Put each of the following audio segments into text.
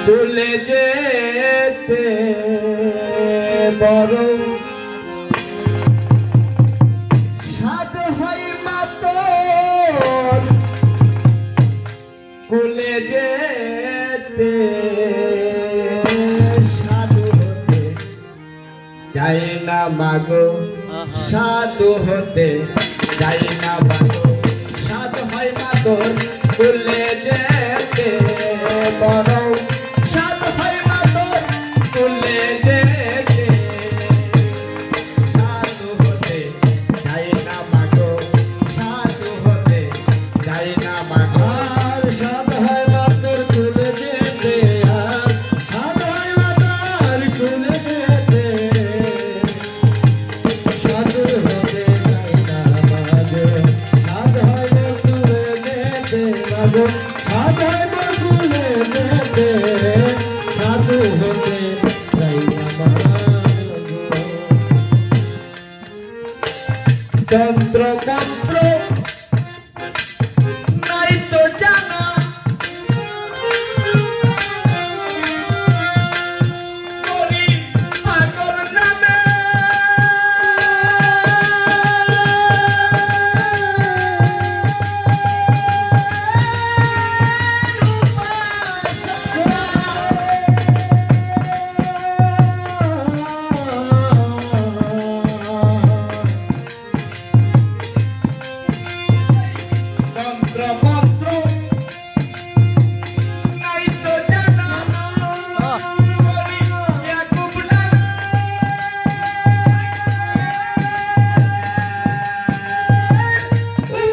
ভুলে যেতে বড় স্বাদ হয় মাতর ভুলে যেতে সাধু হতে যাই না মাগো সাধু হতে যাই না মাগো সাধ হয় মাতর ভুলে যেতে বড় সাধ হয় মাতর ভুলে যেতে সাধু হতে যাই না মাগো সাধু হতে যাই না মাগো আর সাধ হয় মাতর ভুলে যেতে আর সাধ হয় মাতর ভুলে যেতে সাধু হতে যাই না মাগো সাধ হয় ভুলে যেতে মাগো সাধ হয় ভুলে যেতে সাধু হতে যাই না মাগো তন্ত্র মন্ত্র নাই তো জানা করি পাগল নামে তন্ত্র মন্ত্র নাই তো জানা করি ইয়াকুব নামে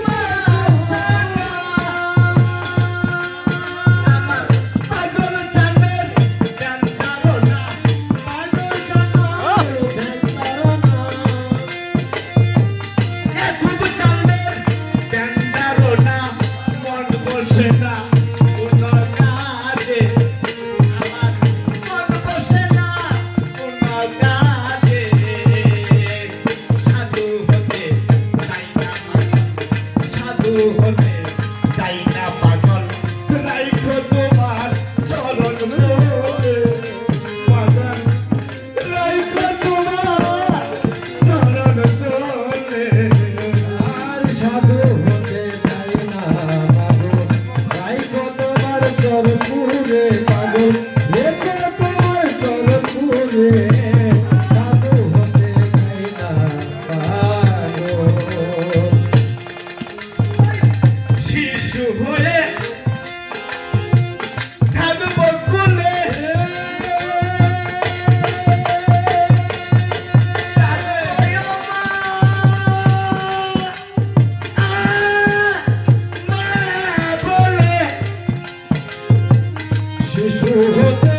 উপাসনা আমার পাগল জানের ধ্যান ধারণা পাগল জানের ধ্যান ধারণা ইয়াকুব জানের ধ্যান ধারণা মন বসে না কোনো কাজে আমার মন বসে না কোনো কাজে সাধু হতে চাই না পাগল সাধু হতে চাই না পাগল রাইখো তোমার চরণ ধরে পাগল রাইখো তোমার চরণ ধরে আর সাধু হতে চাই না পাগল রাইখো তোমার চরণ ধরে পাগল রেখো তোমার চরণ ধরে সাধু হতে চাই না পাগল শিশু হয়ে থাকবো কুলে বলে শিশু হতে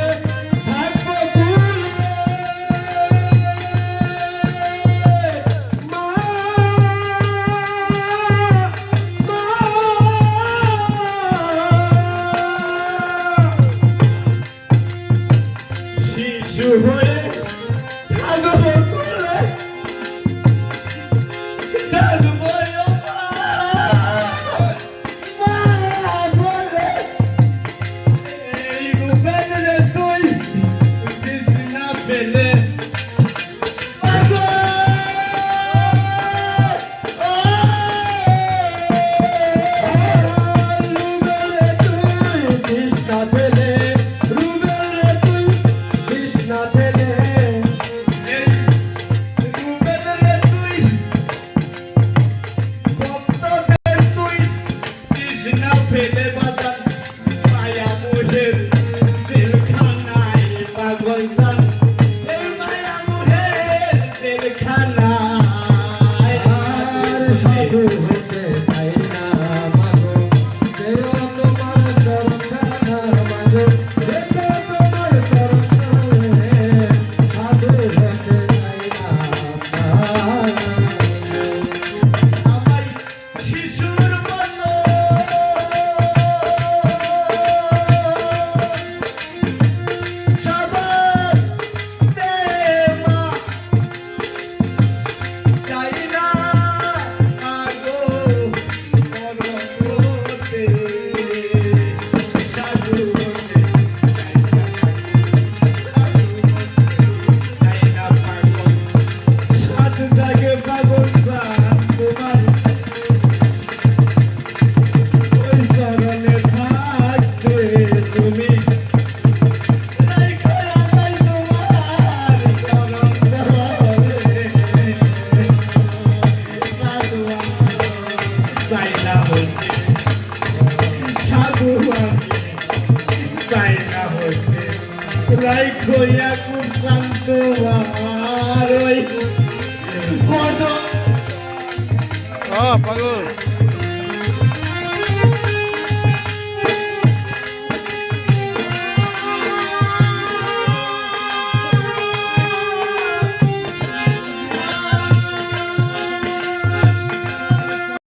থাকবো কুলে মা শিশু হয়ে থাকবো কুলে থাকবো মা বলে এই রূপের রে তুই কৃষ্ণা পেলে কৃষ্ণা পেলে রূপের তুই কৃষ্ণা পেলে রূপের তুই ভক্তদের তুই কৃষ্ণা পেলে বাজান মায়া মোহের দিলখানায় পাগল জান এই মায়া মোহের দিলখানায় আর সাধু হতে চাই না মাগো দেও তোমার চরণ ধারা মাগো রেখো তোমার চরণ ধরে সাধু হতে চাই না পাগল আমার শিশুর মতো হইতে সাধু আমি চাই না হইতে রাইখো একুশ শান্ত আর ওই কদম পাগল